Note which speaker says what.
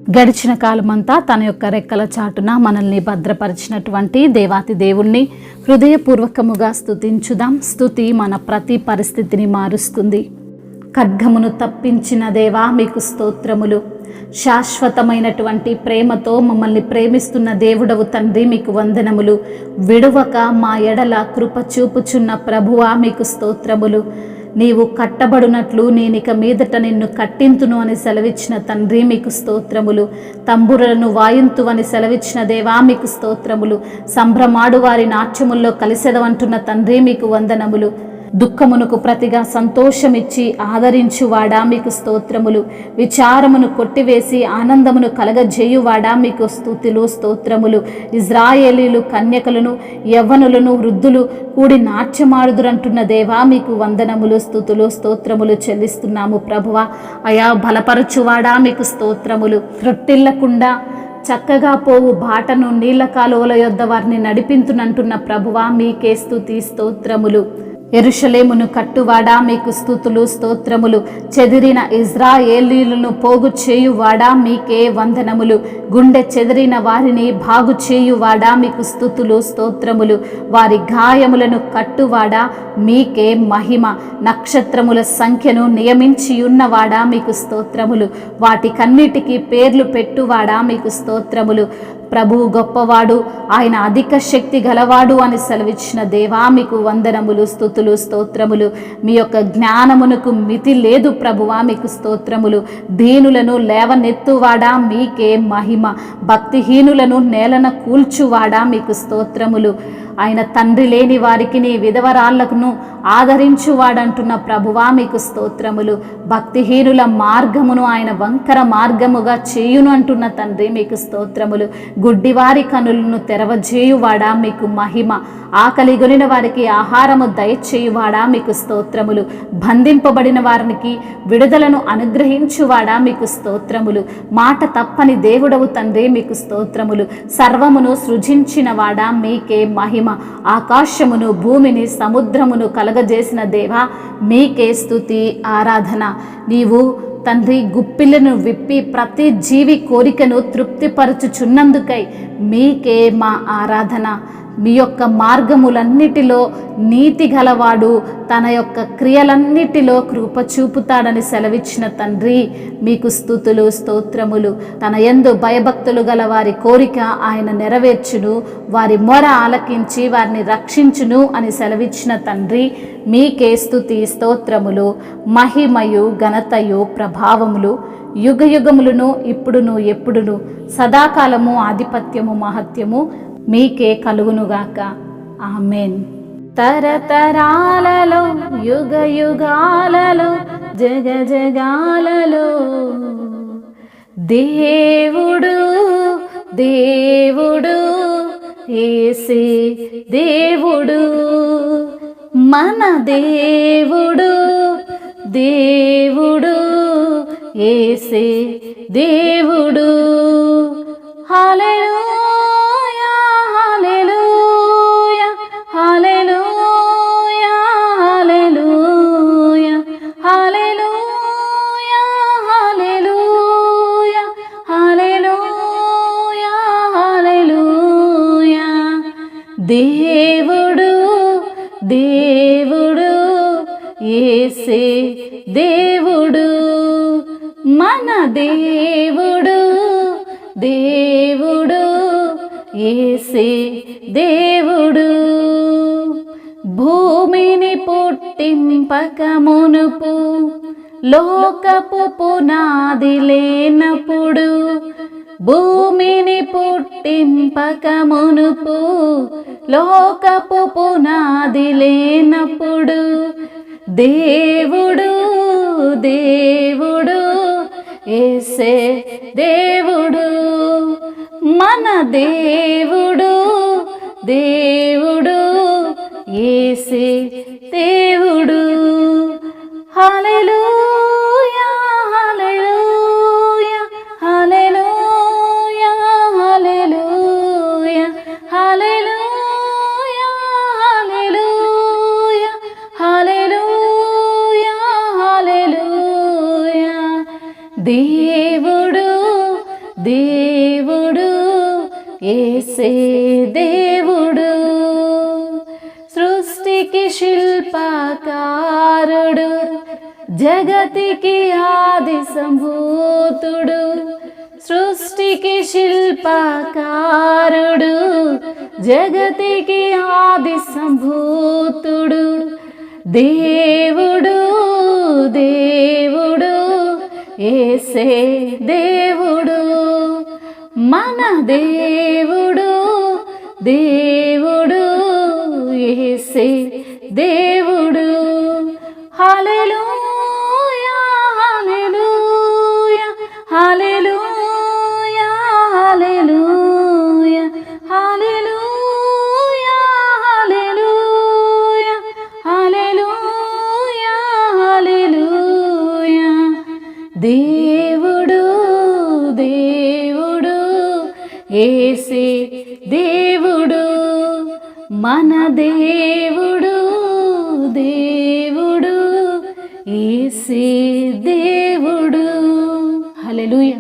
Speaker 1: గడిచిన కాలమంతా తన యొక్క రెక్కల చాటున మనల్ని భద్రపరిచినటువంటి దేవాతి దేవుణ్ణి హృదయపూర్వకముగా స్తుతించుదాం. స్తుతి మన ప్రతి పరిస్థితిని మారుస్తుంది. ఖడ్గమును తప్పించిన దేవా మీకు స్తోత్రములు. శాశ్వతమైనటువంటి ప్రేమతో మమ్మల్ని ప్రేమిస్తున్న దేవుడవు తండ్రి మీకు వందనములు. విడువక మా ఎడల కృప చూపుచున్న ప్రభువా మీకు స్తోత్రములు. నీవు కట్టబడినట్లు నేనిక మీదట నిన్ను కట్టింతును అని సెలవిచ్చిన తండ్రి మీకు స్తోత్రములు. తంబురలను వాయింతు అని సెలవిచ్చిన దేవా మీకు స్తోత్రములు. సంభ్రమాడు వారి నాట్యముల్లో కలిసెదవంటున్న తండ్రి మీకు వందనములు. దుఃఖమునకు ప్రతిగా సంతోషమిచ్చి ఆదరించువాడా మీకు స్తోత్రములు. విచారమును కొట్టివేసి ఆనందమును కలగజేయువాడా మీకు స్తుతులు స్తోత్రములు. ఇజ్రాయేలీలు కన్యకలను యవ్వనులను వృద్ధులు కూడి నాట్యమాడుదురంటున్న దేవా మీకు వందనములు స్తుతులు స్తోత్రములు చెల్లిస్తున్నాము ప్రభువా. అయా బలపరచువాడా మీకు స్తోత్రములు. త్రొట్టిల్లకుండా చక్కగా పోవు బాటను నీళ్ల కాలువల యొద్ద వారిని నడిపింతునంటున్న ప్రభువా మీకే స్తుతి స్తోత్రములు. యెరూషలేమును కట్టువాడా మీకు స్తుతులు స్తోత్రములు. చెదిరిన ఇజ్రాయేలీలను పోగు చేయువాడా మీకే వందనములు. గుండె చెదిరిన వారిని బాగు చేయువాడా మీకు స్తుతులు స్తోత్రములు. వారి గాయములను కట్టువాడా మీకే మహిమ. నక్షత్రముల సంఖ్యను నియమించి ఉన్నవాడా మీకు స్తోత్రములు. వాటికన్నిటికీ పేర్లు పెట్టువాడా మీకు స్తోత్రములు. ప్రభువు గొప్పవాడు, ఆయన అధిక శక్తి గలవాడు అని సెలవిచ్చిన దేవా మీకు వందనములు స్తుతులు స్తోత్రములు. మీ యొక్క జ్ఞానమునకు మితి లేదు ప్రభువా మీకు స్తోత్రములు. దీనులను లేవనెత్తువాడా మీకే మహిమ. భక్తిహీనులను నేలన కూల్చువాడా మీకు స్తోత్రములు. ఆయన తండ్రి లేని వారికి విధవరాళ్లను ఆదరించువాడంటున్న ప్రభువా మీకు స్తోత్రములు. భక్తిహీనుల మార్గమును ఆయన వంకర మార్గముగా చేయును అంటున్న తండ్రి మీకు స్తోత్రములు. గుడ్డివారి కనులను తెరవజేయువాడా మీకు మహిమ. ఆకలిగొనిన వారికి ఆహారము దయచేయువాడా మీకు స్తోత్రములు. బంధింపబడిన వారికి విడుదలను అనుగ్రహించువాడా మీకు స్తోత్రములు. మాట తప్పని దేవుడవు తండ్రి మీకు స్తోత్రములు. సర్వమును సృజించిన వాడా మీకే మహిమ. ఆకాశమును భూమిని సముద్రమును కలగజేసిన దేవా మీకే స్తుతి ఆరాధన. నీవు తండ్రి గుప్పిలను విప్పి ప్రతి జీవి కోరికను తృప్తిపరచుచున్నందుకై మీకే మా ఆరాధన. మీ యొక్క మార్గములన్నిటిలో నీతి గలవాడు, తన యొక్క క్రియలన్నిటిలో కృప చూపుతాడని సెలవిచ్చిన తండ్రి మీకు స్తుతులు స్తోత్రములు. తన యందు భయభక్తులు గల వారి కోరిక ఆయన నెరవేర్చును, వారి మొర ఆలకించి వారిని రక్షించును అని సెలవిచ్చిన తండ్రి మీకే స్తుతి స్తోత్రములు. మహిమయు ఘనతయు ప్రభావములు యుగయుగములను ఇప్పుడును ఎప్పుడును సదాకాలము ఆధిపత్యము మహత్యము మీకే కలుగునుగాక. ఆమేన్. తరతరాలలో యుగ యుగాలలో జగ జగాలలో దేవుడు దేవుడు యేసే దేవుడు, మన దేవుడు దేవుడు యేసే దేవుడు. హల్లెలూయా హల్లెలూయా హల్లెలూయా హల్లెలూయా హల్లెలూయా హల్లెలూయా హల్లెలూయా హల్లెలూయా. దేవుడు దేవుడు యేసే దేవుడు, మన దేవుడు దేవుడు యేసే దేవుడు. భూమిని పుట్టింపక మునుపు లోకపు పునాది లేనప్పుడు, భూమిని పుట్టింపక మునుపు లోకపు పునాది లేనప్పుడు దేవుడు దేవుడు యేసే దేవుడు, మన దేవుడు దేవుడు యేసే దేవుడు. హల్లెలూయా హల్లెలూయా హల్లెలూయా హల్లెలూయా హల్లెలూయా హల్లెలూయా హల్లెలూయా హల్లెలూయా. దేవుడు దేవుడు యేసే దేవుడు, సృష్టికి శిల్పకారుడు, జగతికి ఆది సంభూతుడు, సృష్టికి శిల్పకారుడు, జగతికి ఆది సంభూతుడు, దేవుడు దేవుడు యేసే దేవుడు, మన దేవుడు దేవుడు యేసే దేవుడు. హల్లెలూయా హల్లెలూయా హల్లెలూయా హల్లెలూయా హల్లెలూయా హల్లెలూయా హల్లెలూయా హల్లెలూయా. దేవుడు దేవుడు యేసే దేవుడు, మన దేవుడు దేవుడు యేసే దేవుడు. హల్లెలూయా.